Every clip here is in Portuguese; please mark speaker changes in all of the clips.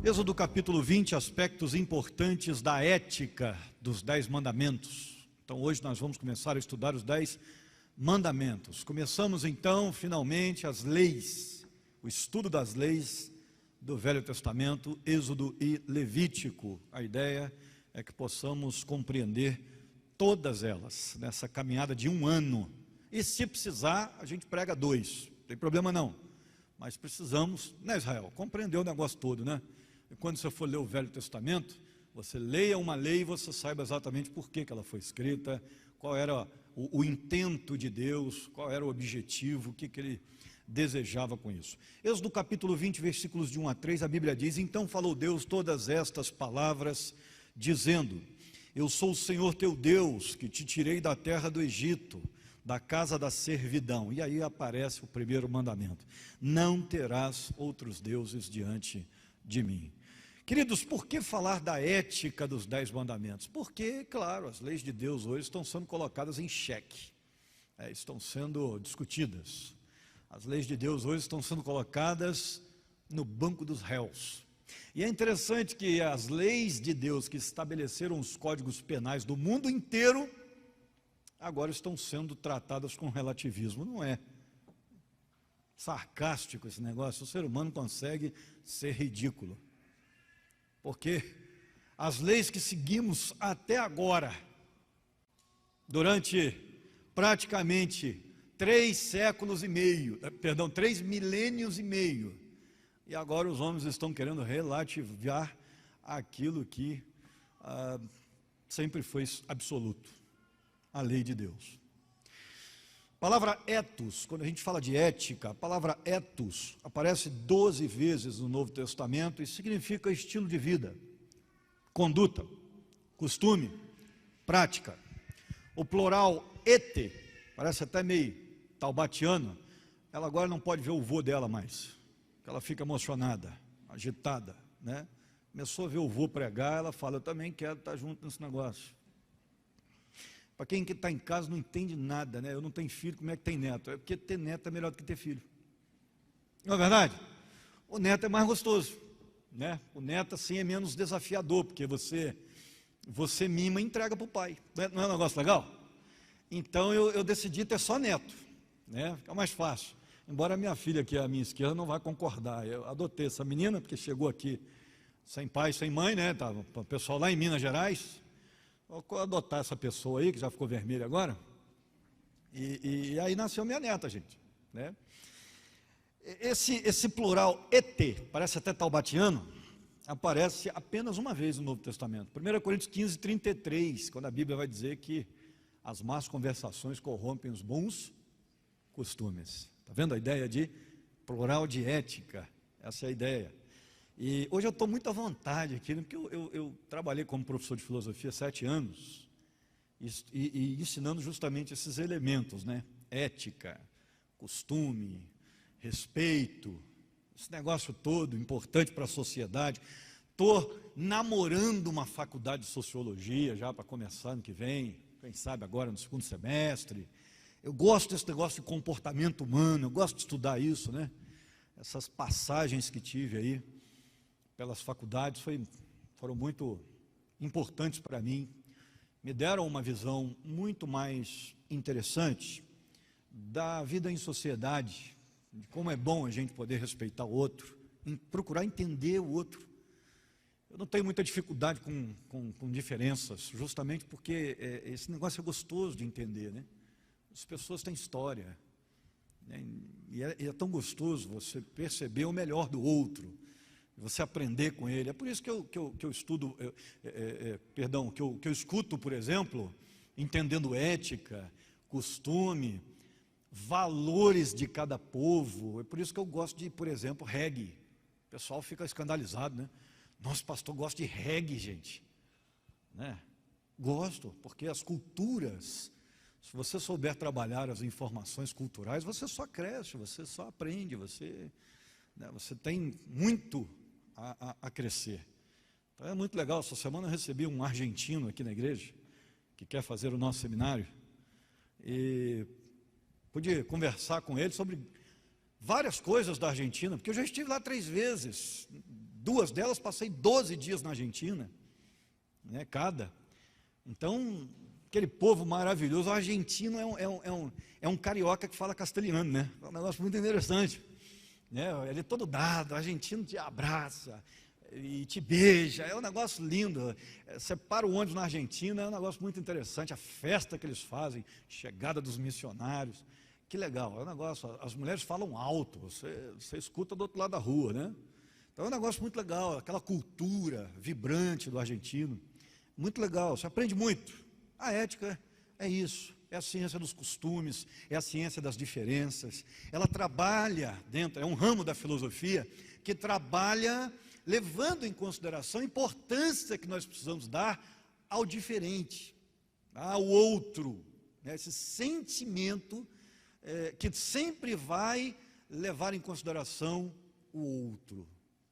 Speaker 1: Êxodo capítulo 20, aspectos importantes da ética dos 10 mandamentos. Então hoje nós vamos começar a estudar os 10 mandamentos. Começamos então, finalmente, as leis, o estudo das leis do Velho Testamento, Êxodo e Levítico. A ideia é que possamos compreender todas elas, nessa caminhada de um ano. E se precisar, a gente prega 2, não tem problema não. Mas precisamos, né, Israel, compreender o negócio todo, né? E quando você for ler o Velho Testamento, você leia uma lei e você saiba exatamente por que ela foi escrita, qual era o intento de Deus, qual era o objetivo, o que ele desejava com isso. Êxodo capítulo 20, versículos de 1 a 3, a Bíblia diz: Então falou Deus todas estas palavras, dizendo: Eu sou o Senhor teu Deus, que te tirei da terra do Egito, da casa da servidão. E aí aparece o primeiro mandamento: não terás outros deuses diante de mim. Queridos, por que falar da ética dos 10 mandamentos? Porque, claro, as leis de Deus hoje estão sendo colocadas em xeque, estão sendo discutidas. As leis de Deus hoje estão sendo colocadas no banco dos réus. E é interessante que as leis de Deus que estabeleceram os códigos penais do mundo inteiro, agora estão sendo tratadas com relativismo. Não é sarcástico esse negócio? O ser humano consegue ser ridículo, porque as leis que seguimos até agora, durante praticamente 3 milênios e meio, e agora os homens estão querendo relativar aquilo que sempre foi absoluto, a lei de Deus. A palavra ethos, quando a gente fala de ética, a palavra ethos aparece 12 vezes no Novo Testamento e significa estilo de vida, conduta, costume, prática. O plural ete, parece até meio taubatiano, ela agora não pode ver o vô dela mais, ela fica emocionada, agitada, né? Começou a ver o vô pregar, ela fala: eu também quero estar junto nesse negócio. Para quem está em casa não entende nada, né? Eu não tenho filho, como é que tem neto? É porque ter neto é melhor do que ter filho. Não é verdade? O neto é mais gostoso, né? O neto assim é menos desafiador, porque você mima e entrega para o pai. Não é um negócio legal? Então eu decidi ter só neto, né? Fica mais fácil. Embora a minha filha aqui à minha esquerda não vá concordar. Eu adotei essa menina porque chegou aqui sem pai, sem mãe, né? Tava o pessoal lá em Minas Gerais. Vou adotar essa pessoa aí, que já ficou vermelha agora, e aí nasceu minha neta, gente, né? Esse plural ete, parece até taubatiano, aparece apenas uma vez no Novo Testamento, 1 Coríntios 15, 33, quando a Bíblia vai dizer que as más conversações corrompem os bons costumes. Está vendo a ideia de plural de ética? Essa é a ideia. E hoje eu estou muito à vontade aqui, porque eu trabalhei como professor de filosofia 7 anos, e ensinando justamente esses elementos, né? Ética, costume, respeito, esse negócio todo importante para a sociedade. Estou namorando uma faculdade de sociologia já para começar ano que vem, quem sabe agora no 2º semestre. Eu gosto desse negócio de comportamento humano, eu gosto de estudar isso, né? Essas passagens que tive aí pelas faculdades foram muito importantes para mim, me deram uma visão muito mais interessante da vida em sociedade, de como é bom a gente poder respeitar o outro, procurar entender o outro. Eu não tenho muita dificuldade com diferenças, justamente porque esse negócio é gostoso de entender, né? As pessoas têm história, né? E é tão gostoso você perceber o melhor do outro, você aprender com ele. É por isso que eu estudo, que eu escuto, por exemplo, entendendo ética, costume, valores de cada povo. É por isso que eu gosto de, por exemplo, reggae. O pessoal fica escandalizado, né? Nossa, pastor, gosta de reggae, gente, né? Gosto, porque as culturas, se você souber trabalhar as informações culturais, você só cresce, você só aprende, você tem muito a crescer. Então é muito legal. Essa semana eu recebi um argentino aqui na igreja, que quer fazer o nosso seminário, e pude conversar com ele sobre várias coisas da Argentina, porque eu já estive lá 3 vezes, 2 delas passei 12 dias na Argentina, né, cada. Então, aquele povo maravilhoso, o argentino é um carioca que fala castelhano, né? É um negócio muito interessante, né? Ele é todo dado, o argentino te abraça e te beija, é um negócio lindo. Você para o ônibus na Argentina, é um negócio muito interessante, a festa que eles fazem, chegada dos missionários, que legal, é um negócio, as mulheres falam alto, você escuta do outro lado da rua, né? Então é um negócio muito legal, aquela cultura vibrante do argentino, muito legal, você aprende muito. A ética é isso, é a ciência dos costumes, é a ciência das diferenças. Ela trabalha dentro, é um ramo da filosofia que trabalha levando em consideração a importância que nós precisamos dar ao diferente, ao outro, né? Esse sentimento que sempre vai levar em consideração o outro,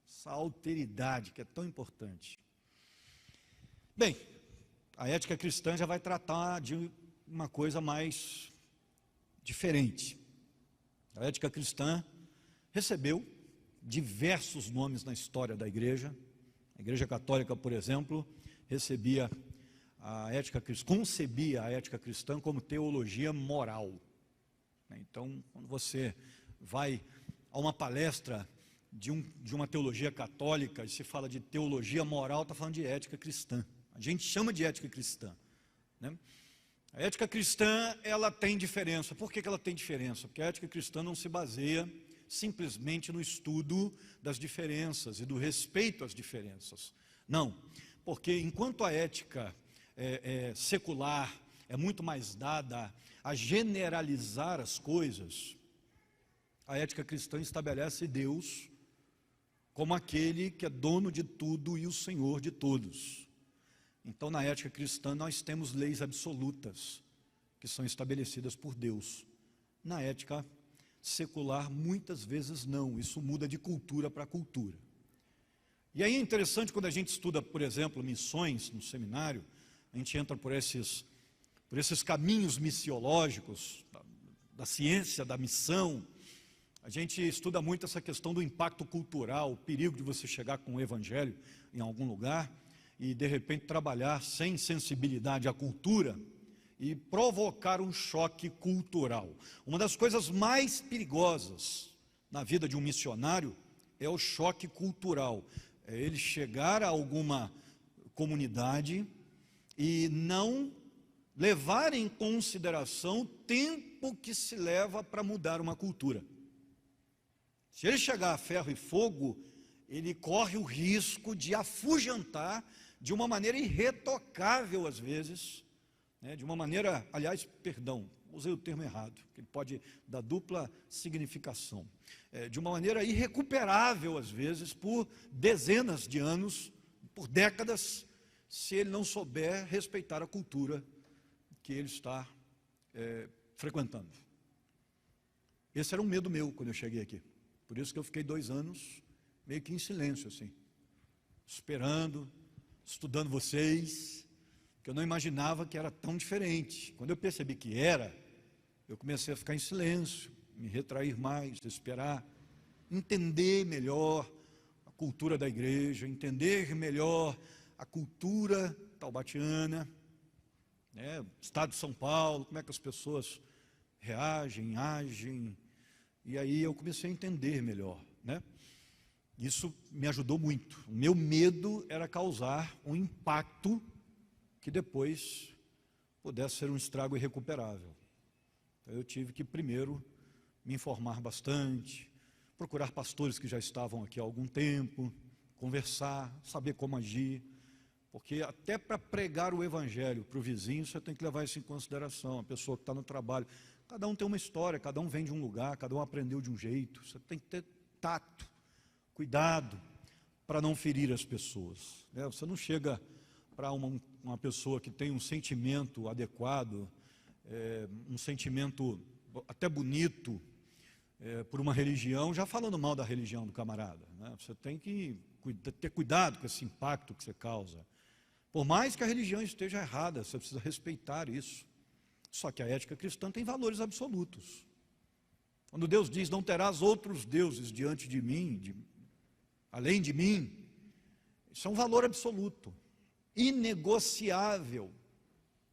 Speaker 1: essa alteridade que é tão importante. Bem, a ética cristã já vai tratar de uma coisa mais diferente. A ética cristã recebeu diversos nomes na história da igreja. A Igreja Católica, por exemplo, concebia a ética cristã como teologia moral. Então, quando você vai a uma palestra de uma teologia católica e se fala de teologia moral, está falando de ética cristã. A gente chama de ética cristã, né? A ética cristã, ela tem diferença. Por que ela tem diferença? Porque a ética cristã não se baseia simplesmente no estudo das diferenças e do respeito às diferenças. Não, porque enquanto a ética secular é muito mais dada a generalizar as coisas, a ética cristã estabelece Deus como aquele que é dono de tudo e o Senhor de todos. Então, na ética cristã, nós temos leis absolutas que são estabelecidas por Deus. Na ética secular, muitas vezes não. Isso muda de cultura para cultura. E aí é interessante quando a gente estuda, por exemplo, missões no seminário, a gente entra por esses caminhos missiológicos, da ciência, da missão. A gente estuda muito essa questão do impacto cultural, o perigo de você chegar com o evangelho em algum lugar e de repente trabalhar sem sensibilidade à cultura e provocar um choque cultural. Uma das coisas mais perigosas na vida de um missionário é o choque cultural. É ele chegar a alguma comunidade e não levar em consideração o tempo que se leva para mudar uma cultura. Se ele chegar a ferro e fogo, ele corre o risco de afugentar de uma maneira irretocável às vezes, né, de uma maneira, aliás, perdão, usei o termo errado, que ele pode dar dupla significação, de uma maneira irrecuperável às vezes, por dezenas de anos, por décadas, se ele não souber respeitar a cultura que ele está frequentando. Esse era um medo meu quando eu cheguei aqui. Por isso que eu fiquei 2 anos meio que em silêncio, assim, esperando, estudando vocês, que eu não imaginava que era tão diferente. Quando eu percebi que era, eu comecei a ficar em silêncio, me retrair mais, esperar, entender melhor a cultura da igreja, entender melhor a cultura taubatiana, né, Estado de São Paulo, como é que as pessoas reagem, agem. E aí eu comecei a entender melhor, né? Isso me ajudou muito. O meu medo era causar um impacto que depois pudesse ser um estrago irrecuperável. Então, eu tive que primeiro me informar bastante, procurar pastores que já estavam aqui há algum tempo, conversar, saber como agir, porque até para pregar o evangelho para o vizinho, você tem que levar isso em consideração, a pessoa que está no trabalho. Cada um tem uma história, cada um vem de um lugar, cada um aprendeu de um jeito, você tem que ter tato, cuidado, para não ferir as pessoas, né? Você não chega para uma pessoa que tem um sentimento adequado, um sentimento até bonito, por uma religião, já falando mal da religião do camarada, né? Você tem que ter cuidado com esse impacto que você causa. Por mais que a religião esteja errada, você precisa respeitar isso. Só que a ética cristã tem valores absolutos. Quando Deus diz, não terás outros deuses diante de mim, além de mim, Isso é um valor absoluto, inegociável,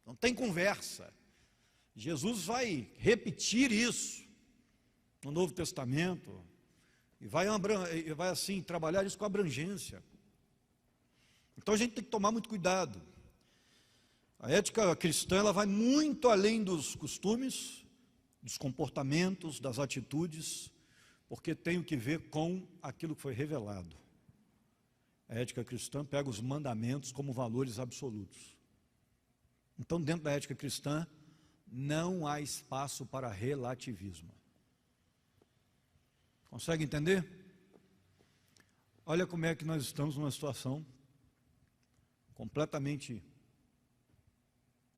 Speaker 1: não tem conversa. Jesus vai repetir isso no Novo Testamento e vai assim trabalhar isso com abrangência. Então a gente tem que tomar muito cuidado. A ética cristã, ela vai muito além dos costumes, dos comportamentos, das atitudes, porque tem o que ver com aquilo que foi revelado. A ética cristã pega os mandamentos como valores absolutos. Então, dentro da ética cristã, não há espaço para relativismo. Consegue entender? Olha como é que nós estamos numa situação completamente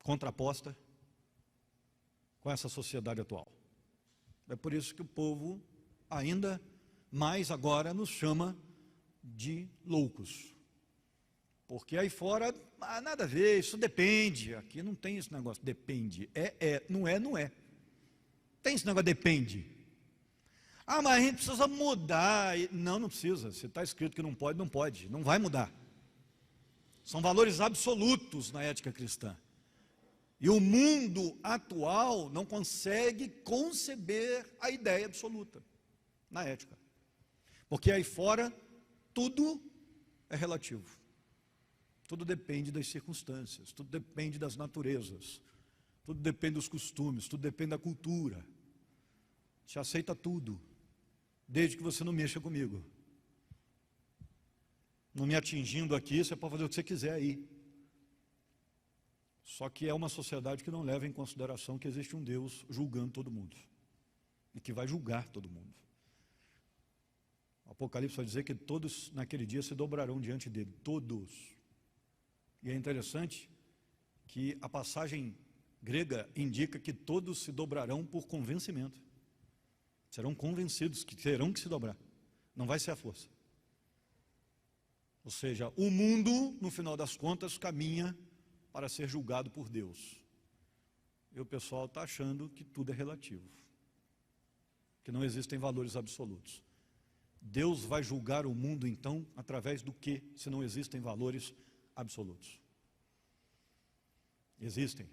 Speaker 1: contraposta com essa sociedade atual. É por isso que o povo, ainda mais agora, nos chama de loucos. Porque aí fora, nada a ver, isso depende. Aqui não tem esse negócio, depende. Não é, não é. Tem esse negócio, depende. Mas a gente precisa mudar. Não, não precisa. Se está escrito que não pode, não pode. Não vai mudar. São valores absolutos na ética cristã. E o mundo atual não consegue conceber a ideia absoluta na ética. Porque aí fora, tudo é relativo. Tudo depende das circunstâncias, tudo depende das naturezas, tudo depende dos costumes, tudo depende da cultura. Você aceita tudo, desde que você não mexa comigo. Não me atingindo aqui, você pode fazer o que você quiser aí. Só que é uma sociedade que não leva em consideração que existe um Deus julgando todo mundo. E que vai julgar todo mundo. O Apocalipse vai dizer que todos naquele dia se dobrarão diante dele. Todos. E é interessante que a passagem grega indica que todos se dobrarão por convencimento. Serão convencidos que terão que se dobrar. Não vai ser a força. Ou seja, o mundo, no final das contas, caminha para ser julgado por Deus. E o pessoal está achando que tudo é relativo, que não existem valores absolutos. Deus vai julgar o mundo, então, através do que, se não existem valores absolutos? Existem.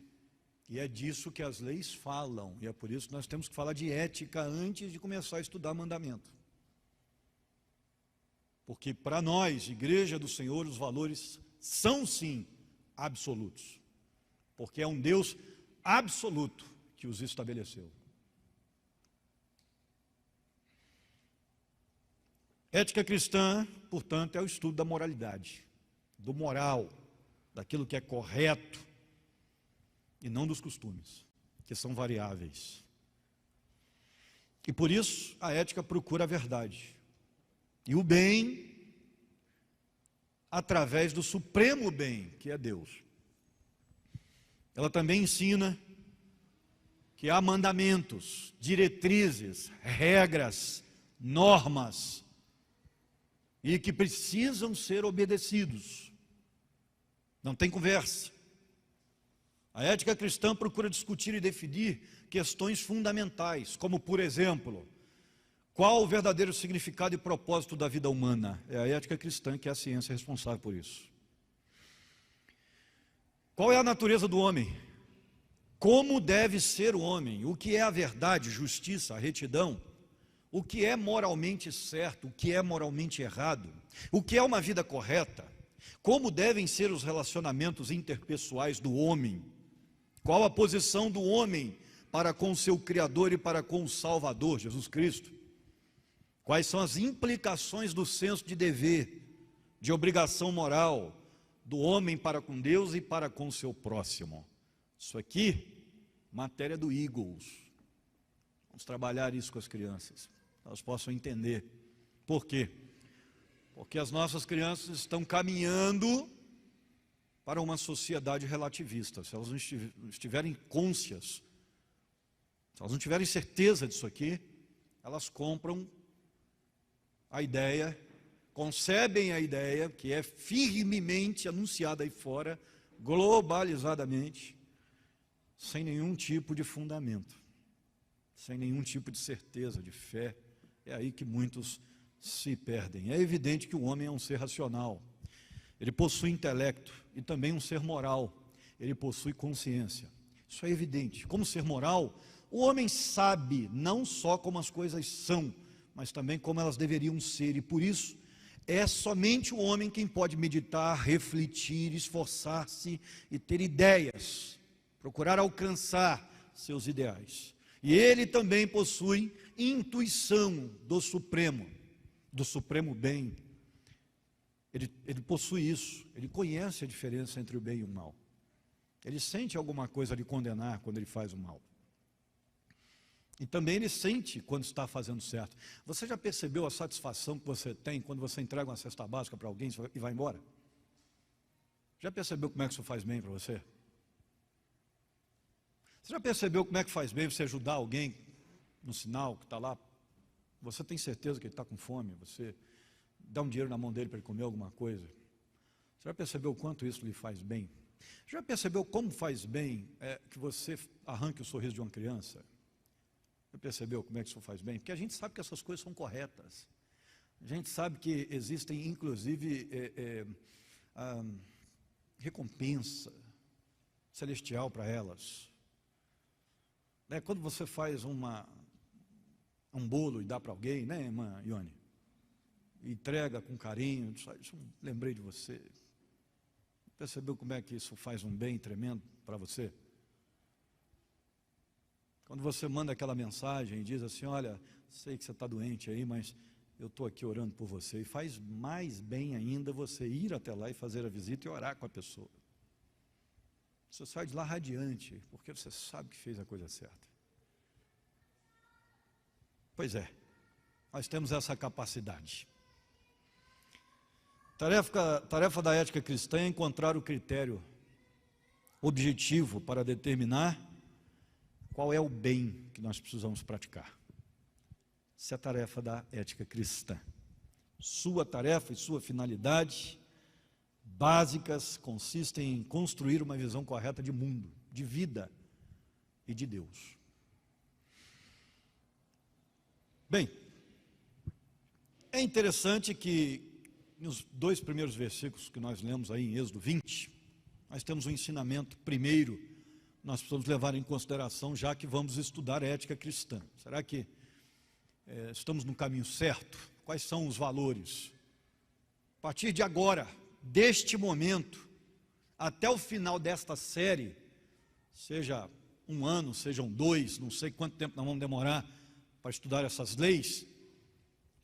Speaker 1: E é disso que as leis falam, e é por isso que nós temos que falar de ética antes de começar a estudar mandamento. Porque para nós, Igreja do Senhor, os valores são sim absolutos, porque é um Deus absoluto que os estabeleceu. Ética cristã, portanto, é o estudo da moralidade, do moral, daquilo que é correto, e não dos costumes, que são variáveis. E por isso a ética procura a verdade e o bem através do supremo bem, que é Deus. Ela também ensina que há mandamentos, diretrizes, regras, normas, e que precisam ser obedecidos. Não tem conversa. A ética cristã procura discutir e definir questões fundamentais, como, por exemplo, qual o verdadeiro significado e propósito da vida humana? É a ética cristã que é a ciência responsável por isso. Qual é a natureza do homem? Como deve ser o homem? O que é a verdade, justiça, a retidão? O que é moralmente certo? O que é moralmente errado? O que é uma vida correta? Como devem ser os relacionamentos interpessoais do homem? Qual a posição do homem para com seu Criador e para com o Salvador, Jesus Cristo? Quais são as implicações do senso de dever, de obrigação moral do homem para com Deus e para com o seu próximo? Isso aqui, matéria do Eagles. Vamos trabalhar isso com as crianças, elas possam entender. Por quê? Porque as nossas crianças estão caminhando para uma sociedade relativista. Se elas não estiverem cônscias, se elas não tiverem certeza disso aqui, elas compram a ideia, concebem a ideia, que é firmemente anunciada aí fora, globalizadamente, sem nenhum tipo de fundamento, sem nenhum tipo de certeza, de fé. É aí que muitos se perdem. É evidente que o homem é um ser racional. ele possui intelecto e também um ser moral, ele possui consciência. Isso é evidente. Como ser moral, o homem sabe não só como as coisas são, mas também como elas deveriam ser, e por isso é somente o homem quem pode meditar, refletir, esforçar-se e ter ideias, procurar alcançar seus ideais. E ele também possui intuição do supremo bem. Ele possui isso, ele conhece a diferença entre o bem e o mal. Ele sente alguma coisa de condenar quando ele faz o mal. E também ele sente quando está fazendo certo. Você já percebeu a satisfação que você tem quando você entrega uma cesta básica para alguém e vai embora? Já percebeu como é que isso faz bem para você? Você já percebeu como é que faz bem você ajudar alguém no sinal que está lá? Você tem certeza que ele está com fome? Você dá um dinheiro na mão dele para ele comer alguma coisa? Você já percebeu o quanto isso lhe faz bem? Já percebeu como faz bem que você arranque o sorriso de uma criança? Já percebeu como é que isso faz bem? Porque a gente sabe que essas coisas são corretas. A gente sabe que existem, inclusive, recompensa celestial para elas. Quando você faz um bolo e dá para alguém, né, irmã Ione? Entrega com carinho, isso lembrei de você. Percebeu como é que isso faz um bem tremendo para você? Quando você manda aquela mensagem e diz assim, olha, sei que você está doente aí, mas eu estou aqui orando por você. E faz mais bem ainda você ir até lá e fazer a visita e orar com a pessoa. Você sai de lá radiante, porque você sabe que fez a coisa certa. Pois é, nós temos essa capacidade. Tarefa da ética cristã é encontrar o critério objetivo para determinar qual é o bem que nós precisamos praticar. Essa é a tarefa da ética cristã. Sua tarefa e sua finalidade básicas consistem em construir uma visão correta de mundo, de vida e de Deus. Bem, é interessante que nos 2 primeiros versículos que nós lemos aí em Êxodo 20, nós temos um ensinamento primeiro, nós precisamos levar em consideração, já que vamos estudar ética cristã. Será que estamos no caminho certo? Quais são os valores? A partir de agora, deste momento, até o final desta série, seja 1 ano, sejam 2, não sei quanto tempo nós vamos demorar para estudar essas leis,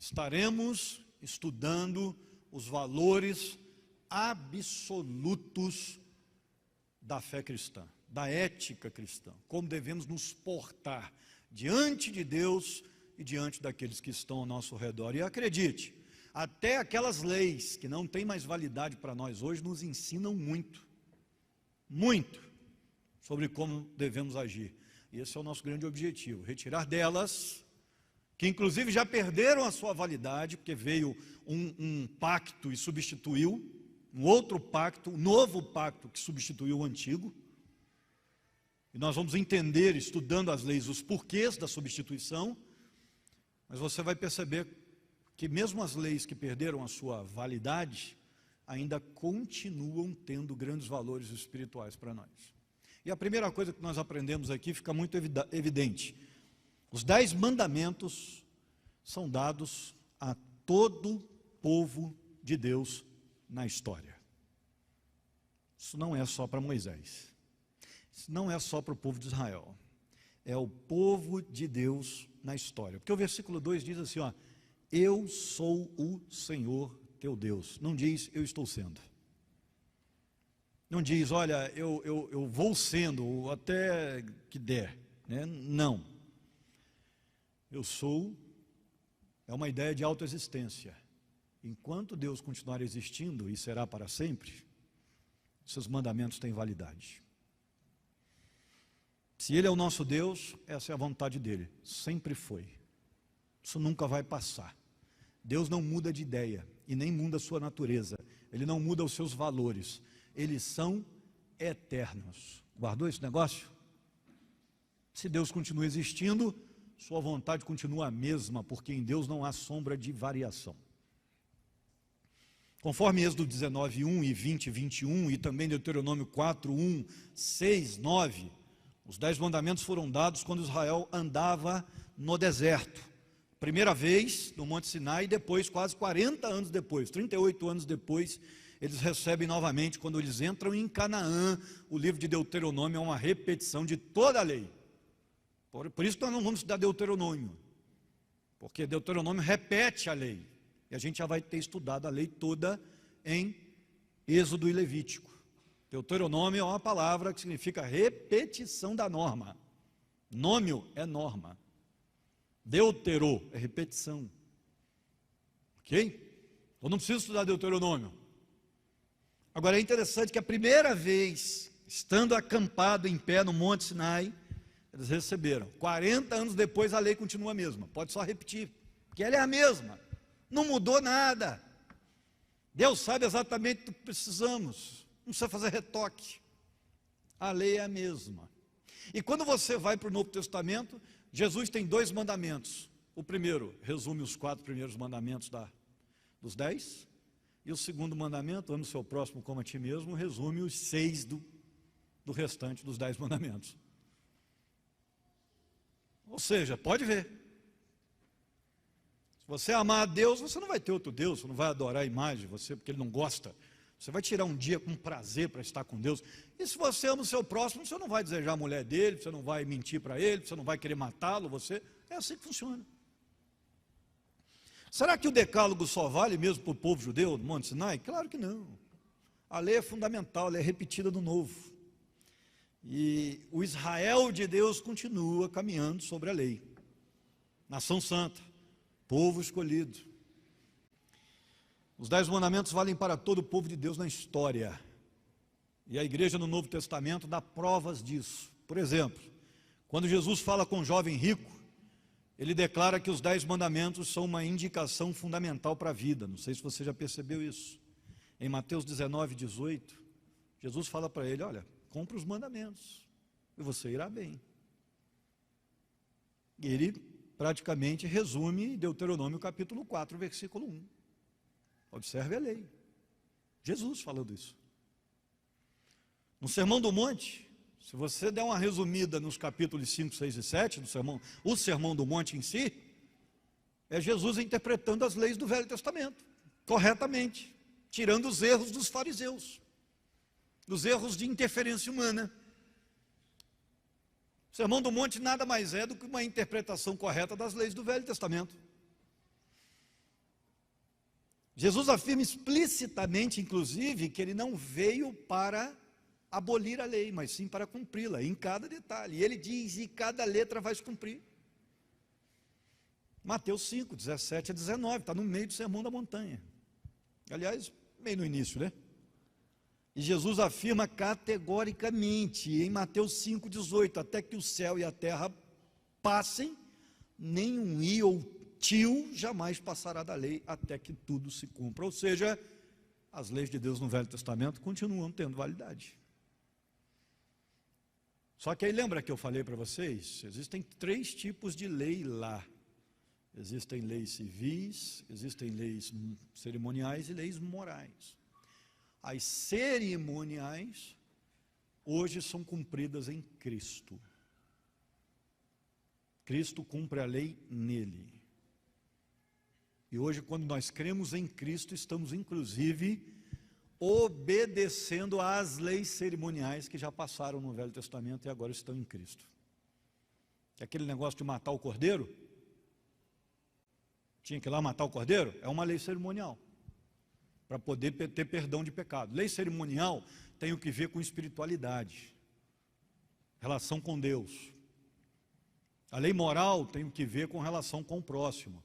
Speaker 1: estaremos estudando os valores absolutos da fé cristã, da ética cristã, como devemos nos portar diante de Deus e diante daqueles que estão ao nosso redor. E acredite, até aquelas leis que não têm mais validade para nós hoje nos ensinam muito sobre como devemos agir. E esse é o nosso grande objetivo, retirar delas, que inclusive já perderam a sua validade, porque veio um pacto e substituiu, um outro pacto, um novo pacto que substituiu o antigo. E nós vamos entender, estudando as leis, os porquês da substituição, mas você vai perceber que mesmo as leis que perderam a sua validade, ainda continuam tendo grandes valores espirituais para nós. E a primeira coisa que nós aprendemos aqui fica muito evidente. Os 10 mandamentos são dados a todo povo de Deus na história. Isso não é só para Moisés. Isso não é só para o povo de Israel. É o povo de Deus na história. Porque o versículo 2 diz assim, ó, eu sou o Senhor teu Deus. Não diz eu estou sendo. Não diz, olha, eu vou sendo, até que der. Né? Não. Eu sou, é uma ideia de autoexistência. Enquanto Deus continuar existindo, e será para sempre, seus mandamentos têm validade. Se Ele é o nosso Deus, essa é a vontade dEle, sempre foi. Isso nunca vai passar. Deus não muda de ideia, e nem muda a sua natureza. Ele não muda os seus valores. Eles são eternos. Guardou esse negócio? Se Deus continua existindo, sua vontade continua a mesma, porque em Deus não há sombra de variação. Conforme Êxodo 19, 1 e 20, 21, e também Deuteronômio 4, 1, 6, 9, os 10 mandamentos foram dados quando Israel andava no deserto. Primeira vez no Monte Sinai, e depois, quase 40 anos depois, 38 anos depois, eles recebem novamente, quando eles entram em Canaã. O livro de Deuteronômio é uma repetição de toda a lei. Por isso que nós não vamos estudar Deuteronômio, porque Deuteronômio repete a lei, e a gente já vai ter estudado a lei toda em Êxodo e Levítico. Deuteronômio é uma palavra que significa repetição da norma. Nômio é norma. Deutero é repetição. Ok? Eu não preciso estudar Deuteronômio. Agora é interessante que a primeira vez, estando acampado em pé no Monte Sinai, eles receberam. 40 anos depois a lei continua a mesma. Pode só repetir, porque ela é a mesma. Não mudou nada. Deus sabe exatamente o que precisamos. Não precisa fazer retoque. A lei é a mesma. E quando você vai para o Novo Testamento, Jesus tem 2 mandamentos. O primeiro resume os 4 primeiros mandamentos dos 10. E o segundo mandamento, ame o seu próximo como a ti mesmo, resume os 6 do restante dos 10 mandamentos. Ou seja, pode ver. Se você amar a Deus, você não vai ter outro Deus, você não vai adorar a imagem de você, porque Ele não gosta. Você vai tirar um dia com prazer para estar com Deus. E se você ama o seu próximo, você não vai desejar a mulher dele, você não vai mentir para ele, você não vai querer matá-lo, é assim que funciona. Será que o decálogo só vale mesmo para o povo judeu do Monte Sinai? Claro que não. A lei é fundamental, ela é repetida no Novo. E o Israel de Deus continua caminhando sobre a lei. Nação santa, povo escolhido. Os 10 mandamentos valem para todo o povo de Deus na história. E a igreja no Novo Testamento dá provas disso. Por exemplo, quando Jesus fala com o jovem rico, ele declara que os 10 mandamentos são uma indicação fundamental para a vida. Não sei se você já percebeu isso. Em Mateus 19, 18, Jesus fala para ele: olha, cumpra os mandamentos e você irá bem. E ele praticamente resume Deuteronômio capítulo 4, versículo 1. Observe a lei. Jesus falando isso. No Sermão do Monte, se você der uma resumida nos capítulos 5, 6 e 7 do sermão, o Sermão do Monte em si, é Jesus interpretando as leis do Velho Testamento, corretamente, tirando os erros dos fariseus, dos erros de interferência humana. O Sermão do Monte nada mais é do que uma interpretação correta das leis do Velho Testamento. Jesus afirma explicitamente, inclusive, que ele não veio para abolir a lei, mas sim para cumpri-la, em cada detalhe. E ele diz: e cada letra vai se cumprir. Mateus 5, 17 a 19, está no meio do Sermão da Montanha. Aliás, meio no início, né? E Jesus afirma categoricamente, em Mateus 5, 18, até que o céu e a terra passem, nenhum i ou tio jamais passará da lei até que tudo se cumpra. Ou seja, as leis de Deus no Velho Testamento continuam tendo validade. Só que aí lembra que eu falei para vocês, existem 3 tipos de lei lá. Existem leis civis, existem leis cerimoniais e leis morais. As cerimoniais hoje são cumpridas em Cristo. Cristo cumpre a lei nele. E hoje, quando nós cremos em Cristo, estamos inclusive obedecendo às leis cerimoniais que já passaram no Velho Testamento e agora estão em Cristo. Aquele negócio de matar o cordeiro, tinha que ir lá matar o cordeiro, é uma lei cerimonial, para poder ter perdão de pecado. Lei cerimonial tem o que ver com espiritualidade, relação com Deus. A lei moral tem o que ver com relação com o próximo.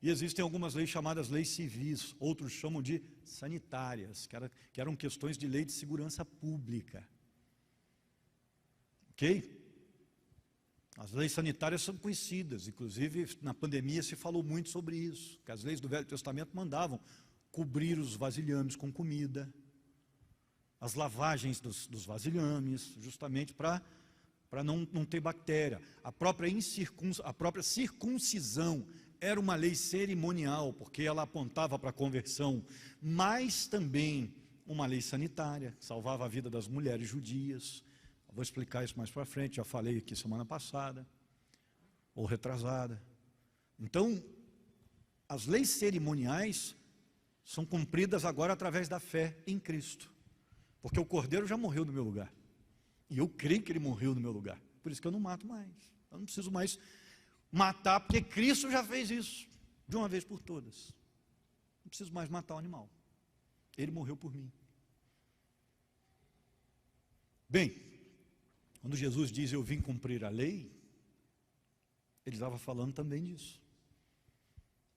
Speaker 1: E existem algumas leis chamadas leis civis, outros chamam de sanitárias, que eram questões de lei de segurança pública. Ok? As leis sanitárias são conhecidas, inclusive na pandemia se falou muito sobre isso, que as leis do Velho Testamento mandavam cobrir os vasilhames com comida, as lavagens dos vasilhames, justamente para não ter bactéria. A própria circuncisão era uma lei cerimonial, porque ela apontava para a conversão, mas também uma lei sanitária, que salvava a vida das mulheres judias. Eu vou explicar isso mais para frente, já falei aqui semana passada, ou retrasada. Então, as leis cerimoniais são cumpridas agora através da fé em Cristo, porque o Cordeiro já morreu no meu lugar, e eu creio que ele morreu no meu lugar, por isso que eu não mato mais, eu não preciso mais matar, porque Cristo já fez isso, de uma vez por todas, não preciso mais matar o animal, ele morreu por mim. Bem, quando Jesus diz eu vim cumprir a lei, ele estava falando também disso,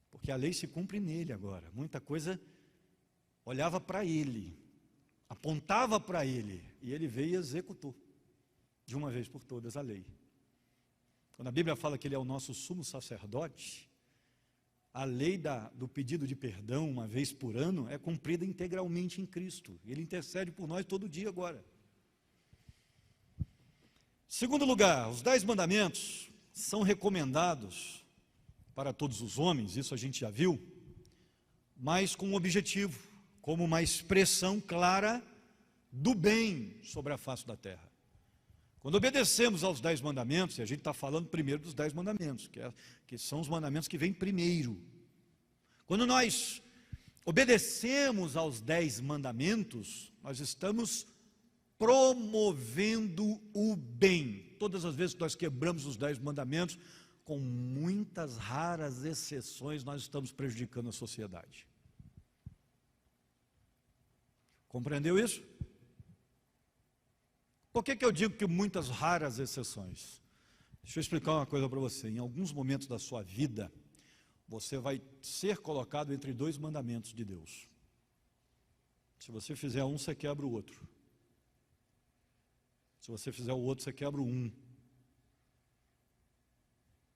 Speaker 1: porque a lei se cumpre nele agora. Muita coisa olhava para ele, apontava para ele, e ele veio e executou de uma vez por todas a lei. Quando a Bíblia fala que ele é o nosso sumo sacerdote, a lei do pedido de perdão uma vez por ano é cumprida integralmente em Cristo. Ele intercede por nós todo dia agora. Segundo lugar, os 10 mandamentos são recomendados para todos os homens, isso a gente já viu, mas com um objetivo, como uma expressão clara do bem sobre a face da terra. Quando obedecemos aos 10 mandamentos, e a gente está falando primeiro dos 10 mandamentos, que são os mandamentos que vêm primeiro. Quando nós obedecemos aos 10 mandamentos, nós estamos promovendo o bem. Todas as vezes que nós quebramos os 10 mandamentos, com muitas raras exceções, nós estamos prejudicando a sociedade. Compreendeu isso? Por que eu digo que muitas raras exceções? Deixa eu explicar uma coisa para você. Em alguns momentos da sua vida, você vai ser colocado entre 2 mandamentos de Deus. Se você fizer um, você quebra o outro. Se você fizer o outro, você quebra o um.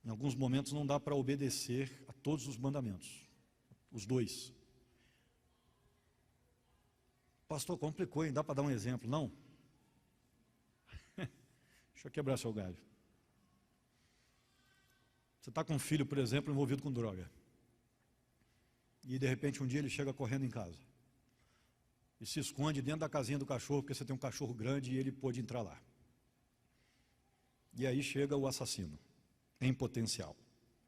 Speaker 1: Em alguns momentos não dá para obedecer a todos os mandamentos, os 2. Pastor, complicou, hein? Dá para dar um exemplo? Não? Deixa eu quebrar seu galho. Você está com um filho, por exemplo, envolvido com droga. E de repente um dia ele chega correndo em casa. E se esconde dentro da casinha do cachorro, porque você tem um cachorro grande e ele pôde entrar lá. E aí chega o assassino, em potencial,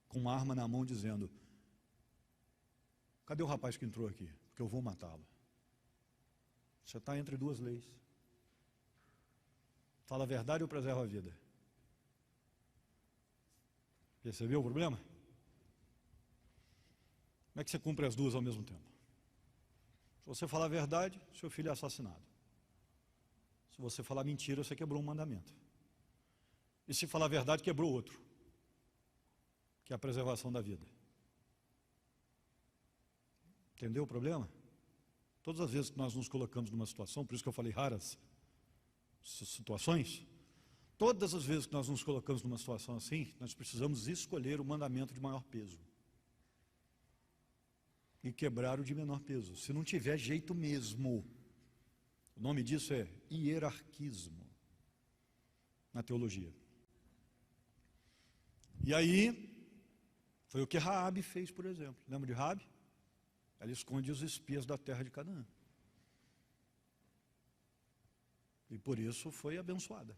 Speaker 1: com uma arma na mão dizendo: cadê o rapaz que entrou aqui? Porque eu vou matá-lo. Você está entre 2 leis. Fala a verdade ou preserva a vida? Percebeu o problema? Como é que você cumpre as 2 ao mesmo tempo? Se você falar a verdade, seu filho é assassinado. Se você falar mentira, você quebrou um mandamento. E se falar a verdade, quebrou outro, que é a preservação da vida. Entendeu o problema? Todas as vezes que nós nos colocamos numa situação, por isso que eu falei raras situações, todas as vezes que nós nos colocamos numa situação assim, nós precisamos escolher o mandamento de maior peso e quebrar o de menor peso, se não tiver jeito mesmo. O nome disso é hierarquismo na teologia. E aí foi o que Raabe fez, por exemplo. Lembra de Raabe? Ela esconde os espias da terra de Canaã. E por isso foi abençoada.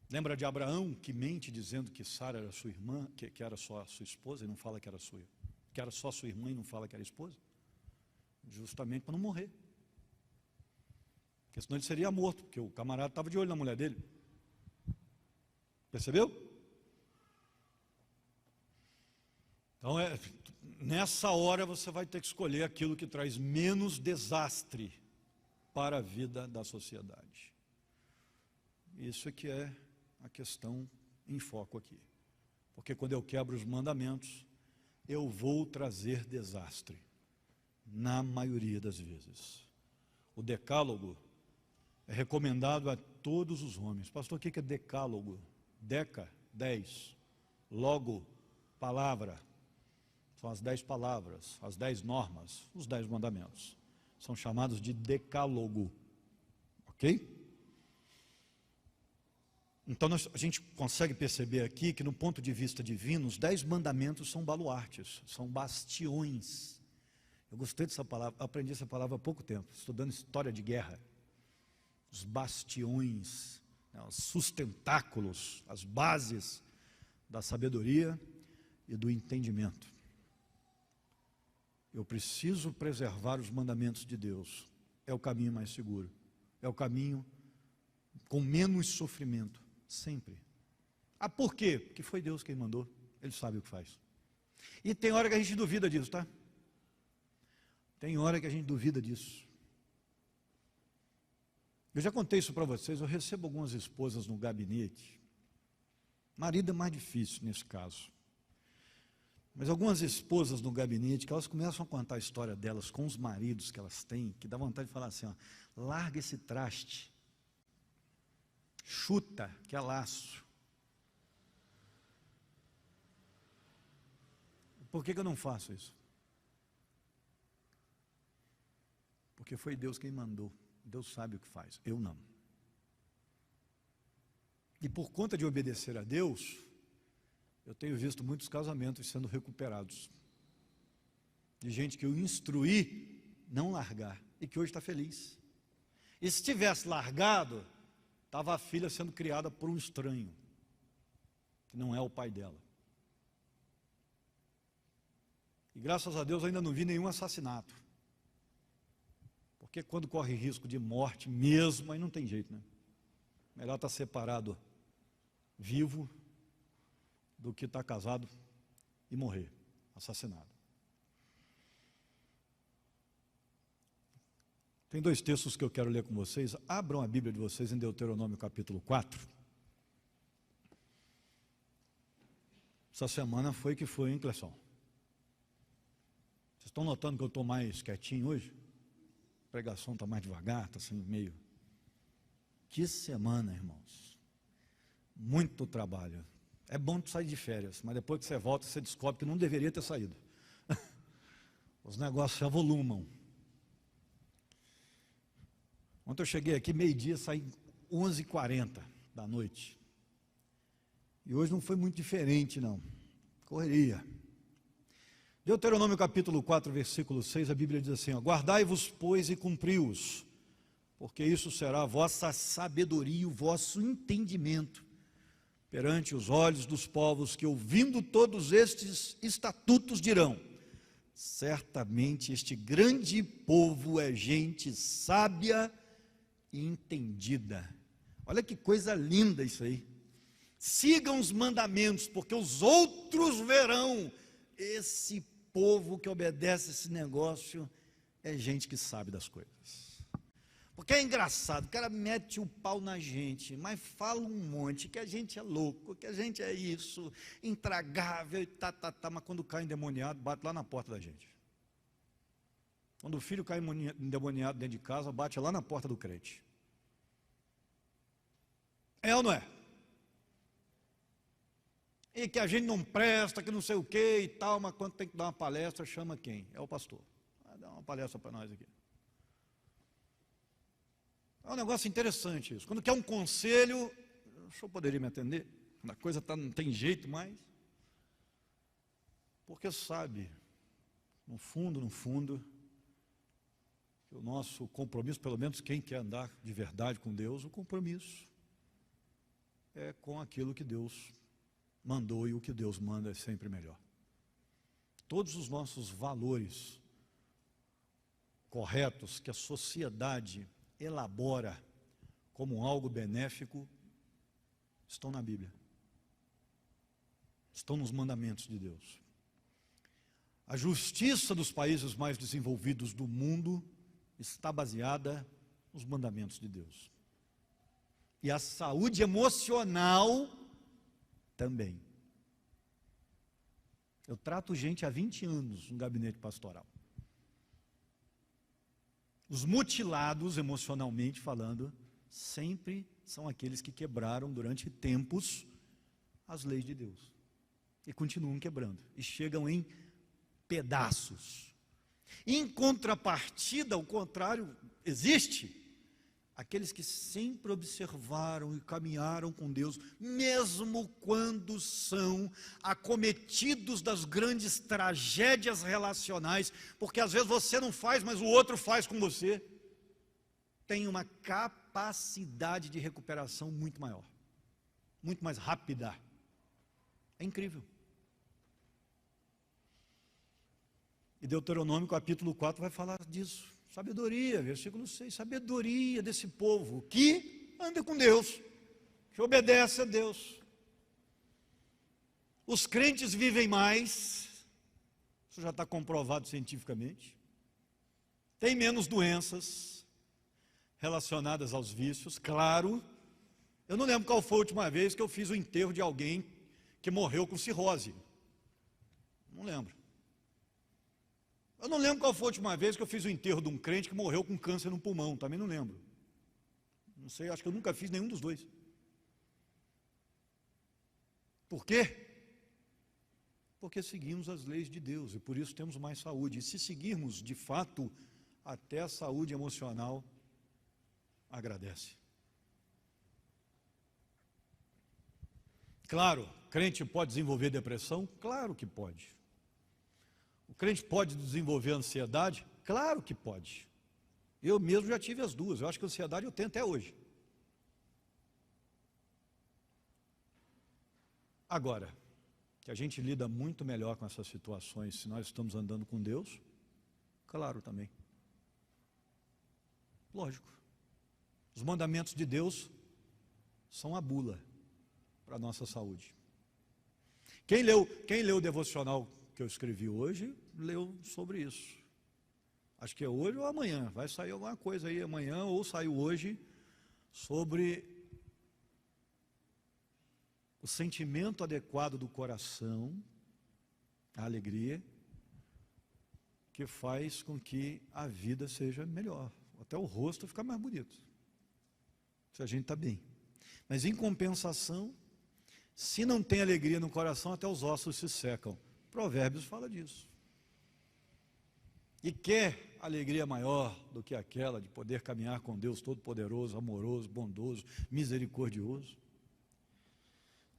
Speaker 1: Lembra de Abraão, que mente dizendo que Sara era sua irmã, que era só a sua esposa e não fala que era sua, que era só sua irmã e não fala que era esposa? Justamente para não morrer. Porque senão ele seria morto, porque o camarada estava de olho na mulher dele. Percebeu? Então, nessa hora você vai ter que escolher aquilo que traz menos desastre para a vida da sociedade. Isso é que é a questão em foco aqui. Porque quando eu quebro os mandamentos, eu vou trazer desastre, na maioria das vezes. O decálogo é recomendado a todos os homens. Pastor, o que é decálogo? Deca, 10. Logo, palavra. São as 10 palavras, as 10 normas, os 10 mandamentos. São chamados de decálogo. Ok? Então a gente consegue perceber aqui que, no ponto de vista divino, os 10 mandamentos são baluartes, são bastiões. Eu gostei dessa palavra, aprendi essa palavra há pouco tempo, estudando história de guerra. Os bastiões, né, os sustentáculos, as bases da sabedoria e do entendimento. Eu preciso preservar os mandamentos de Deus. É o caminho mais seguro. É o caminho com menos sofrimento, sempre. Ah, por quê? Porque foi Deus quem mandou. Ele sabe o que faz. E tem hora que a gente duvida disso, tá? Tem hora que a gente duvida disso. Eu já contei isso para vocês. Eu recebo algumas esposas no gabinete. Marido é mais difícil nesse caso. Mas algumas esposas no gabinete, que elas começam a contar a história delas com os maridos que elas têm, que dá vontade de falar assim, ó, larga esse traste, chuta, que é laço. Por que eu não faço isso? Porque foi Deus quem mandou. Deus sabe o que faz, eu não. E por conta de obedecer a Deus, eu tenho visto muitos casamentos sendo recuperados. De gente que eu instruí não largar e que hoje está feliz. E se tivesse largado, estava a filha sendo criada por um estranho, que não é o pai dela. E graças a Deus ainda não vi nenhum assassinato. Porque quando corre risco de morte mesmo, aí não tem jeito, né? Melhor estar separado vivo do que estar casado e morrer, assassinado. Tem 2 textos que eu quero ler com vocês. Abram a Bíblia de vocês em Deuteronômio capítulo 4. Essa semana foi que foi, hein, Cleção? Vocês estão notando que eu estou mais quietinho hoje? A pregação está mais devagar, está assim meio... Que semana, irmãos. Muito trabalho. É bom tu sair de férias, mas depois que você volta, você descobre que não deveria ter saído. Os negócios se avolumam. Ontem eu cheguei aqui meio-dia, saí 11h40 da noite. E hoje não foi muito diferente, não. Correria. Deuteronômio capítulo 4, versículo 6, a Bíblia diz assim, ó, guardai-vos, pois, e cumpri-os, porque isso será a vossa sabedoria e o vosso entendimento perante os olhos dos povos que, ouvindo todos estes estatutos, dirão, certamente este grande povo é gente sábia e entendida. Olha que coisa linda isso aí. Sigam os mandamentos, porque os outros verão. Esse povo que obedece esse negócio é gente que sabe das coisas. Porque é engraçado, o cara mete o pau na gente, mas fala um monte, que a gente é louco, que a gente é isso, intragável e mas quando cai endemoniado, bate lá na porta da gente. Quando o filho cai endemoniado dentro de casa, bate lá na porta do crente. É ou não é? E que a gente não presta, que não sei o que e tal, mas quando tem que dar uma palestra, chama quem? É o pastor. Vai dar uma palestra para nós aqui. É um negócio interessante isso. Quando quer um conselho, o senhor poderia me atender? A coisa não tem jeito mais. Porque sabe, no fundo, que o nosso compromisso, pelo menos quem quer andar de verdade com Deus, o compromisso é com aquilo que Deus mandou, e o que Deus manda é sempre melhor. Todos os nossos valores corretos que a sociedade elabora como algo benéfico estão na Bíblia, estão nos mandamentos de Deus. A justiça dos países mais desenvolvidos do mundo está baseada nos mandamentos de Deus. E a saúde emocional também. Eu trato gente há 20 anos no gabinete pastoral. Os mutilados, emocionalmente falando, sempre são aqueles que quebraram durante tempos as leis de Deus. E continuam quebrando. E chegam em pedaços. Em contrapartida, o contrário existe. aqueles que sempre observaram e caminharam com Deus, mesmo quando são acometidos das grandes tragédias relacionais, porque às vezes você não faz, mas o outro faz com você, tem uma capacidade de recuperação muito maior, muito mais rápida. É incrível. E Deuteronômio capítulo 4 vai falar disso. Sabedoria, versículo 6, sabedoria desse povo que anda com Deus, que obedece a Deus. Os crentes vivem mais, isso já está comprovado cientificamente, tem menos doenças relacionadas aos vícios, claro. Eu não lembro qual foi a última vez que eu fiz o enterro de alguém que morreu com cirrose, não lembro. Eu não lembro qual foi a última vez que eu fiz o enterro de um crente que morreu com câncer no pulmão, também não lembro. Não sei, acho que eu nunca fiz nenhum dos dois. Por quê? Porque seguimos as leis de Deus e por isso temos mais saúde. E se seguirmos de fato, até a saúde emocional agradece. Claro, crente pode desenvolver depressão? Claro que pode. O crente pode desenvolver ansiedade? Claro que pode. Eu mesmo já tive as duas. Eu acho que ansiedade eu tenho até hoje. Agora, que a gente lida muito melhor com essas situações se nós estamos andando com Deus? Claro também. Lógico. Os mandamentos de Deus são a bula para a nossa saúde. Quem leu o devocional que eu escrevi hoje, leu sobre isso. Acho que é hoje ou amanhã, vai sair alguma coisa aí amanhã, ou saiu hoje, sobre o sentimento adequado do coração, a alegria, que faz com que a vida seja melhor, até o rosto ficar mais bonito, se a gente está bem. Mas em compensação, se não tem alegria no coração, até os ossos se secam. Provérbios fala disso. E quer alegria maior do que aquela de poder caminhar com Deus Todo-Poderoso, amoroso, bondoso, misericordioso?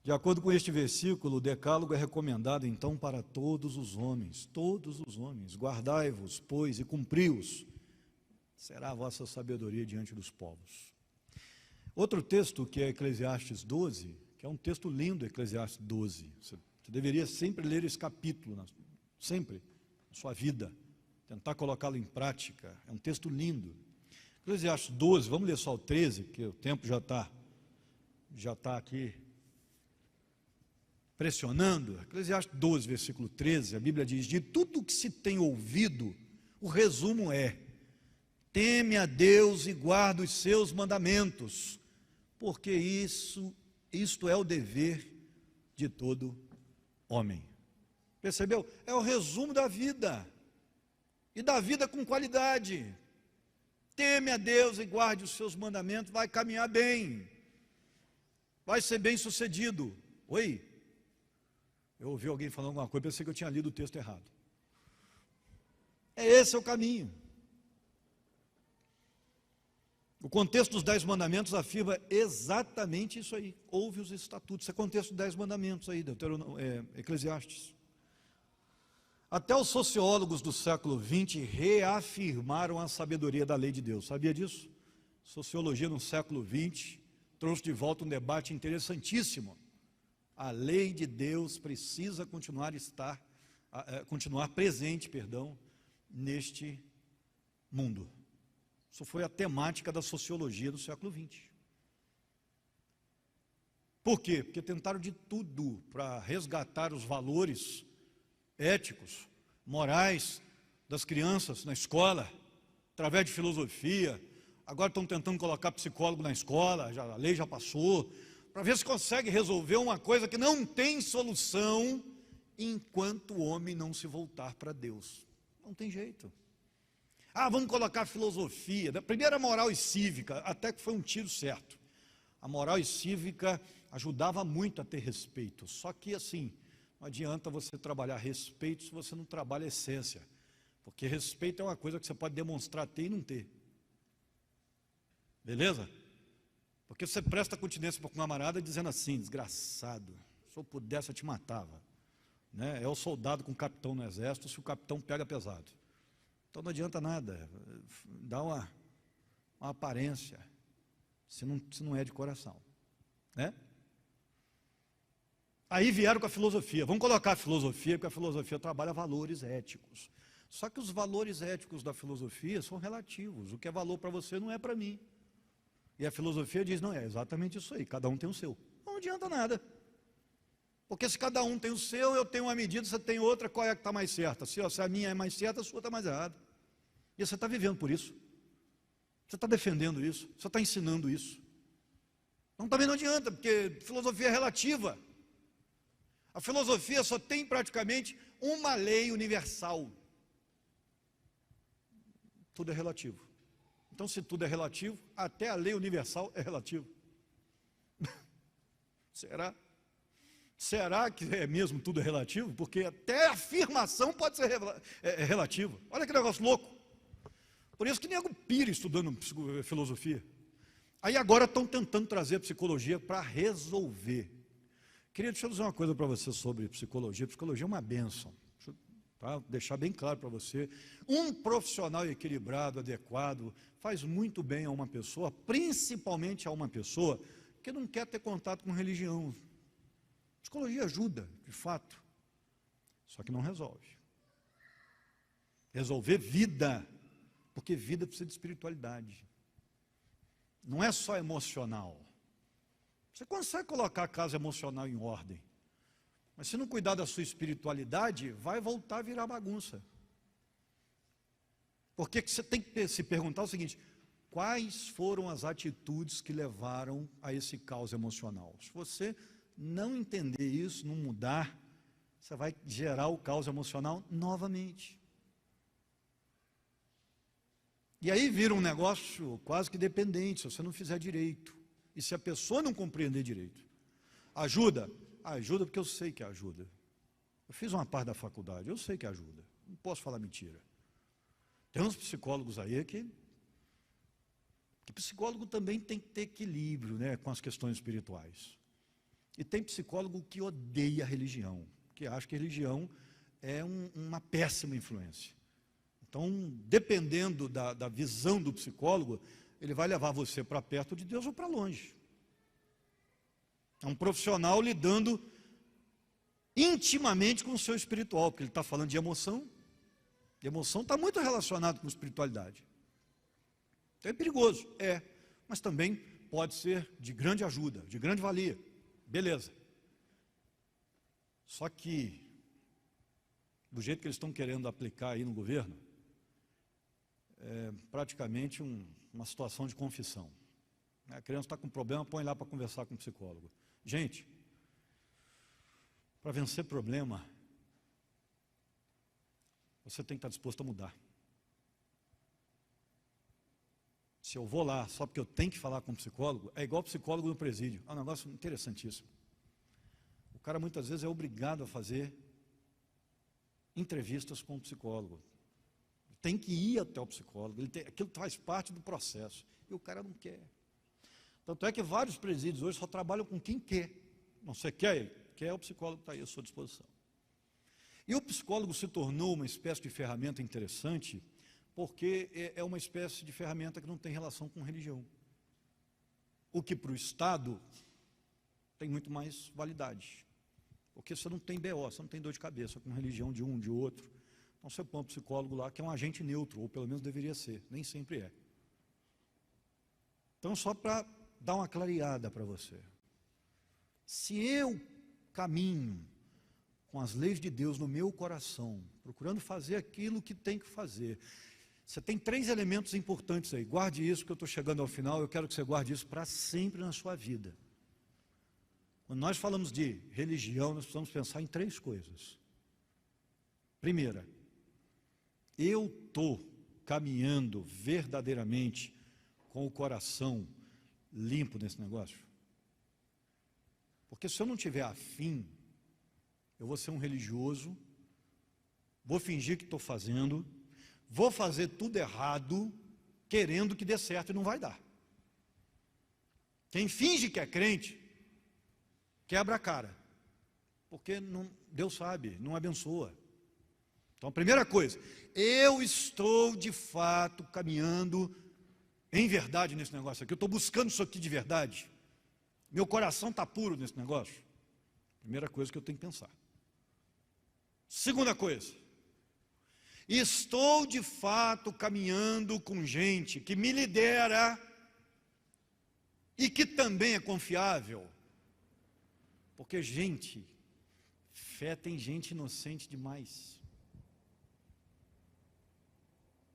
Speaker 1: De acordo com este versículo, o decálogo é recomendado então para todos os homens, guardai-vos, pois, e cumpri-os, será a vossa sabedoria diante dos povos. Outro texto que é Eclesiastes 12, que é um texto lindo, Eclesiastes 12, você deveria sempre ler esse capítulo, sempre, na sua vida, tentar colocá-lo em prática, é um texto lindo. Eclesiastes 12, vamos ler só o 13, porque o tempo já está aqui pressionando. Eclesiastes 12, versículo 13, a Bíblia diz: de tudo que se tem ouvido, o resumo é: teme a Deus e guarda os seus mandamentos, porque isto é o dever de todo homem. Percebeu? É o resumo da vida, e da vida com qualidade. Teme a Deus e guarde os seus mandamentos, vai caminhar bem, vai ser bem sucedido. Oi? Eu ouvi alguém falando alguma coisa, pensei que eu tinha lido o texto errado. Esse é o caminho. O contexto dos 10 mandamentos afirma exatamente isso aí. Ouve os estatutos. Isso é o contexto dos 10 mandamentos aí, Eclesiastes. Até os sociólogos do século XX reafirmaram a sabedoria da lei de Deus. Sabia disso? Sociologia no século XX trouxe de volta um debate interessantíssimo. A lei de Deus precisa continuar presente, neste mundo. Isso foi a temática da sociologia do século XX. Por quê? Porque tentaram de tudo para resgatar os valores éticos, morais das crianças na escola, através de filosofia. Agora estão tentando colocar psicólogo na escola, a lei já passou, para ver se consegue resolver uma coisa que não tem solução enquanto o homem não se voltar para Deus. Não tem jeito. Vamos colocar filosofia. Da primeira moral e cívica, até que foi um tiro certo. A moral e cívica ajudava muito a ter respeito. Só que assim, não adianta você trabalhar respeito se você não trabalha essência. Porque respeito é uma coisa que você pode demonstrar ter e não ter. Beleza? Porque você presta continência para um camarada dizendo assim: desgraçado, se eu pudesse eu te matava. Né? É o soldado com o capitão no exército, se o capitão pega pesado. Então não adianta nada, dá uma aparência, se não é de coração. Né? Aí vieram com a filosofia. Vamos colocar a filosofia, porque a filosofia trabalha valores éticos. Só que os valores éticos da filosofia são relativos. O que é valor para você não é para mim. E a filosofia diz: não, é exatamente isso aí, cada um tem o seu. Não adianta nada. Porque se cada um tem o seu, eu tenho uma medida, você tem outra, qual é que está mais certa? Se a minha é mais certa, a sua está mais errada. E você está vivendo por isso. Você está defendendo isso, você está ensinando isso. Então também não adianta, porque filosofia é relativa. A filosofia só tem praticamente uma lei universal. Tudo é relativo. Então, se tudo é relativo, até a lei universal é relativa. Será? Será que é mesmo tudo relativo? Porque até a afirmação pode ser relativa. Olha que negócio louco. Por isso que nego pira estudando filosofia. Aí agora estão tentando trazer a psicologia para resolver. Deixa eu dizer uma coisa para você sobre psicologia. Psicologia é uma bênção. Tá? Deixar bem claro para você. Um profissional equilibrado, adequado, faz muito bem a uma pessoa, principalmente a uma pessoa que não quer ter contato com religião. Psicologia ajuda, de fato, só que não resolve. Resolver vida, porque vida precisa de espiritualidade. Não é só emocional. Você consegue colocar a casa emocional em ordem, mas se não cuidar da sua espiritualidade, vai voltar a virar bagunça. Porque você tem que se perguntar o seguinte: quais foram as atitudes que levaram a esse caos emocional? Se você não entender isso, não mudar, você vai gerar o caos emocional novamente. E aí vira um negócio quase que dependente, se você não fizer direito. E se a pessoa não compreender direito. Ajuda? Ajuda porque eu sei que ajuda. Eu fiz uma parte da faculdade, eu sei que ajuda. Não posso falar mentira. Tem uns psicólogos aí que psicólogo também tem que ter equilíbrio, né, com as questões espirituais. E tem psicólogo que odeia a religião, que acha que a religião é uma péssima influência. Então, dependendo da visão do psicólogo, ele vai levar você para perto de Deus ou para longe. É um profissional lidando intimamente com o seu espiritual, porque ele está falando de emoção. E emoção está muito relacionado com espiritualidade. Então é perigoso, mas também pode ser de grande ajuda, de grande valia. Beleza. Só que, do jeito que eles estão querendo aplicar aí no governo, é praticamente uma situação de confissão. A criança está com problema, põe lá para conversar com o psicólogo. Gente, para vencer problema, você tem que estar disposto a mudar. Se eu vou lá só porque eu tenho que falar com o psicólogo, é igual psicólogo no presídio. É um negócio interessantíssimo. O cara muitas vezes é obrigado a fazer entrevistas com o psicólogo. Tem que ir até o psicólogo, aquilo faz parte do processo. E o cara não quer. Tanto é que vários presídios hoje só trabalham com quem quer. Não, você quer? Quer, o psicólogo está aí à sua disposição. E o psicólogo se tornou uma espécie de ferramenta interessante, porque é uma espécie de ferramenta que não tem relação com religião. O que para o Estado tem muito mais validade. Porque você não tem BO, você não tem dor de cabeça com religião de um, de outro. Então você põe um psicólogo lá que é um agente neutro, ou pelo menos deveria ser, nem sempre é. Então só para dar uma clareada para você. Se eu caminho com as leis de Deus no meu coração, procurando fazer aquilo que tem que fazer, você tem 3 elementos importantes aí. Guarde isso, que eu estou chegando ao final, eu quero que você guarde isso para sempre na sua vida. Quando nós falamos de religião, nós precisamos pensar em 3 coisas. Primeira, eu estou caminhando verdadeiramente com o coração limpo nesse negócio? Porque se eu não tiver afim, eu vou ser um religioso, vou fingir que estou fazendo, vou fazer tudo errado, querendo que dê certo e não vai dar. Quem finge que é crente, quebra a cara, porque não, Deus sabe, não abençoa. Então, a primeira coisa, eu estou de fato caminhando em verdade nesse negócio aqui, eu estou buscando isso aqui de verdade, meu coração está puro nesse negócio. Primeira coisa que eu tenho que pensar. Segunda coisa, estou de fato caminhando com gente que me lidera e que também é confiável, porque fé tem gente inocente demais.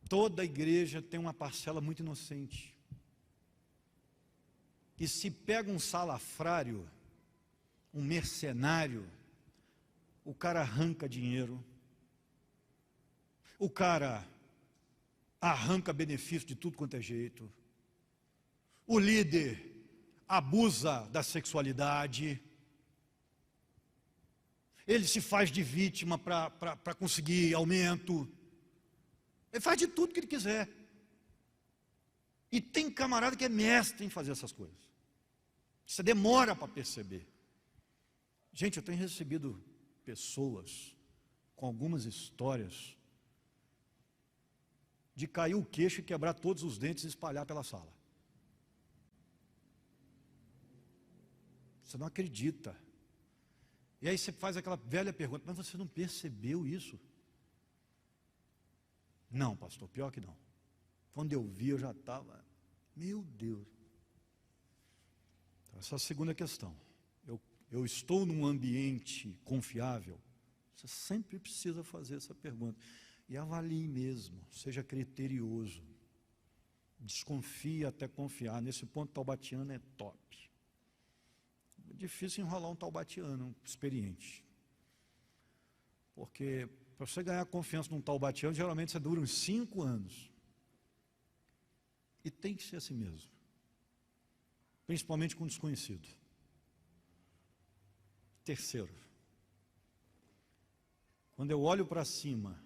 Speaker 1: Toda igreja tem uma parcela muito inocente, e se pega um salafrário, um mercenário, o cara arranca dinheiro, o cara arranca benefício de tudo quanto é jeito, o líder abusa da sexualidade, ele se faz de vítima para conseguir aumento, ele faz de tudo que ele quiser. E tem camarada que é mestre em fazer essas coisas. Você demora para perceber. Gente, eu tenho recebido pessoas com algumas histórias de cair o queixo e quebrar todos os dentes e espalhar pela sala. Você não acredita. E aí você faz aquela velha pergunta, mas você não percebeu isso? Não, pastor, pior que não. Quando eu vi, eu já estava, meu Deus. Então, essa é a segunda questão. Eu estou num ambiente confiável? Você sempre precisa fazer essa pergunta. E avalie mesmo, seja criterioso. Desconfie até confiar. Nesse ponto, taubatiano é top. É difícil enrolar um taubatiano experiente. Porque para você ganhar confiança num taubatiano, geralmente você dura uns 5 anos. E tem que ser assim mesmo. Principalmente com desconhecido. Terceiro, quando eu olho para cima,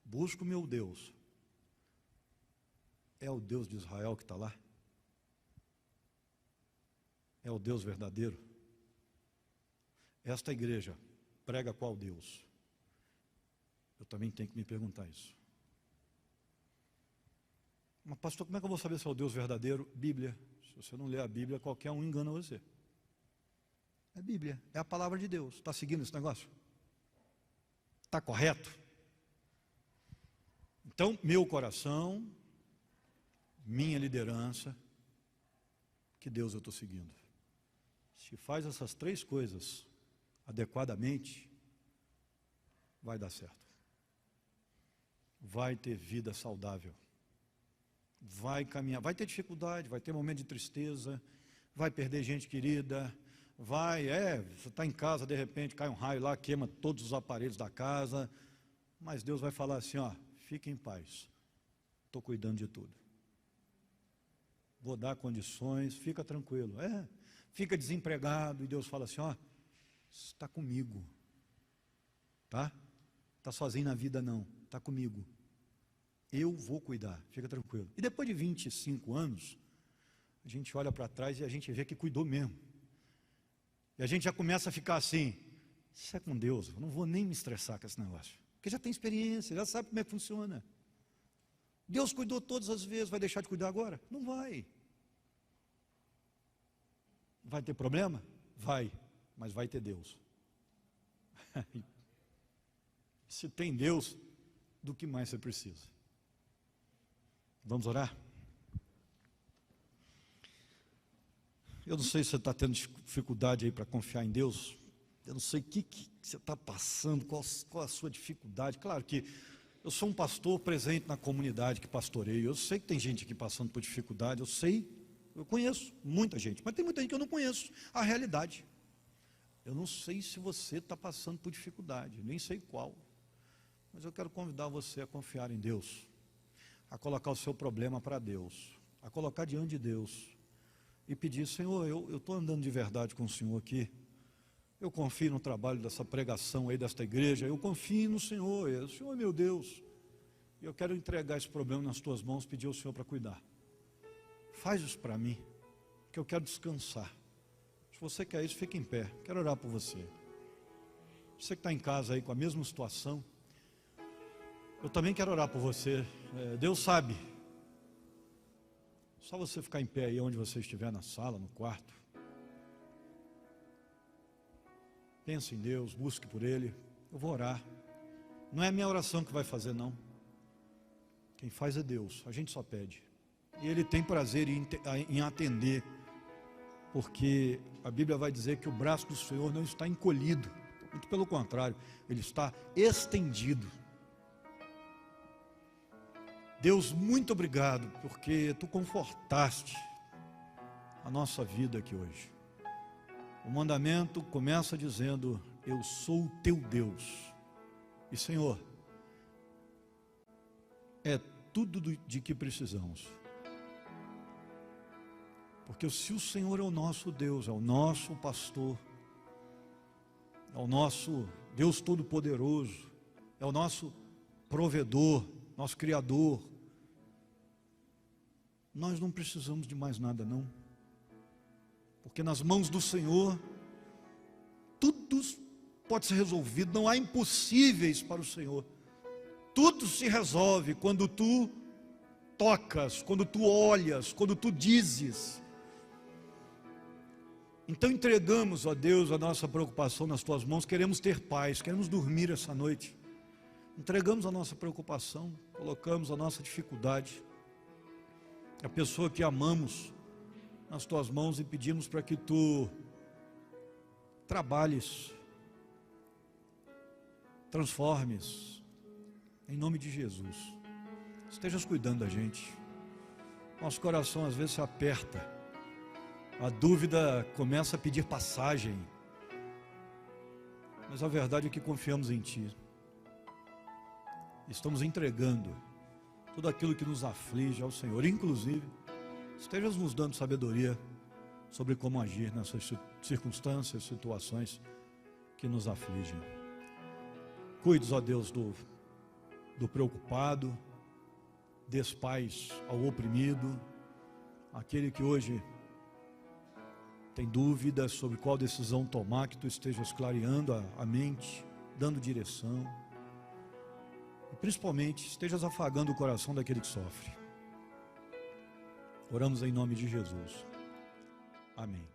Speaker 1: busco o meu Deus, é o Deus de Israel que está lá? É o Deus verdadeiro? Esta igreja prega qual Deus? Eu também tenho que me perguntar isso. Mas pastor, como é que eu vou saber se é o Deus verdadeiro? Bíblia. Se você não ler a Bíblia, qualquer um engana você. É Bíblia, é a palavra de Deus. Está seguindo esse negócio? Está correto? Então, meu coração, minha liderança, que Deus eu estou seguindo. Se faz essas 3 coisas adequadamente, vai dar certo. Vai ter vida saudável. Vai caminhar, vai ter dificuldade, vai ter momento de tristeza, vai perder gente querida, você está em casa, de repente cai um raio lá, queima todos os aparelhos da casa, mas Deus vai falar assim, ó, fique em paz, estou cuidando de tudo. Vou dar condições, fica tranquilo. Fica desempregado, e Deus fala assim, ó, está comigo, tá? Está sozinho na vida não, está comigo. Eu vou cuidar, fica tranquilo. E depois de 25 anos, a gente olha para trás e a gente vê que cuidou mesmo. E a gente já começa a ficar assim, isso é com Deus, eu não vou nem me estressar com esse negócio. Porque já tem experiência, já sabe como é que funciona. Deus cuidou todas as vezes, vai deixar de cuidar agora? Não vai. Vai ter problema? Vai, mas vai ter Deus. Se tem Deus, do que mais você precisa? Vamos orar? Eu não sei se você está tendo dificuldade aí para confiar em Deus. Eu não sei o que você está passando, qual a sua dificuldade. Claro que eu sou um pastor presente na comunidade que pastoreio. Eu sei que tem gente aqui passando por dificuldade, eu conheço muita gente, mas tem muita gente que eu não conheço a realidade. Eu não sei se você está passando por dificuldade, nem sei qual, mas eu quero convidar você a confiar em Deus, a colocar o seu problema para Deus, a colocar diante de Deus e pedir, Senhor, eu estou andando de verdade com o Senhor aqui, eu confio no trabalho dessa pregação aí, desta igreja, eu confio no Senhor, o Senhor é meu Deus, e eu quero entregar esse problema nas tuas mãos, pedir ao Senhor para cuidar. Faz isso para mim, porque eu quero descansar. Se você quer isso, fique em pé. Quero orar por você. Você que está em casa aí com a mesma situação, eu também quero orar por você. Deus sabe. Só você ficar em pé aí onde você estiver, na sala, no quarto. Pense em Deus, busque por Ele. Eu vou orar. Não é a minha oração que vai fazer, não. Quem faz é Deus, a gente só pede. E Ele tem prazer em atender, porque a Bíblia vai dizer que o braço do Senhor não está encolhido, muito pelo contrário, Ele está estendido. Deus, muito obrigado, porque Tu confortaste a nossa vida aqui hoje. O mandamento começa dizendo: eu sou o Teu Deus. E Senhor, é tudo de que precisamos. Porque se o Senhor é o nosso Deus, é o nosso pastor, é o nosso Deus Todo-Poderoso, é o nosso provedor, nosso Criador, nós não precisamos de mais nada, não. Porque nas mãos do Senhor, tudo pode ser resolvido, não há impossíveis para o Senhor. Tudo se resolve quando Tu tocas, quando Tu olhas, quando Tu dizes. Então entregamos, ó Deus, a nossa preocupação nas Tuas mãos. Queremos ter paz, queremos dormir essa noite. Entregamos a nossa preocupação, colocamos a nossa dificuldade, a pessoa que amamos, nas Tuas mãos, e pedimos para que Tu trabalhes, transformes, em nome de Jesus. Estejas cuidando da gente. Nosso coração às vezes se aperta, a dúvida começa a pedir passagem, mas a verdade é que confiamos em Ti. Estamos entregando tudo aquilo que nos aflige ao Senhor, inclusive estejas nos dando sabedoria sobre como agir nessas circunstâncias, situações que nos afligem. Cuides, ó Deus, do preocupado, dês paz ao oprimido, aquele que hoje tem dúvidas sobre qual decisão tomar, que Tu estejas clareando a mente, dando direção, e principalmente estejas afagando o coração daquele que sofre. Oramos em nome de Jesus. Amém.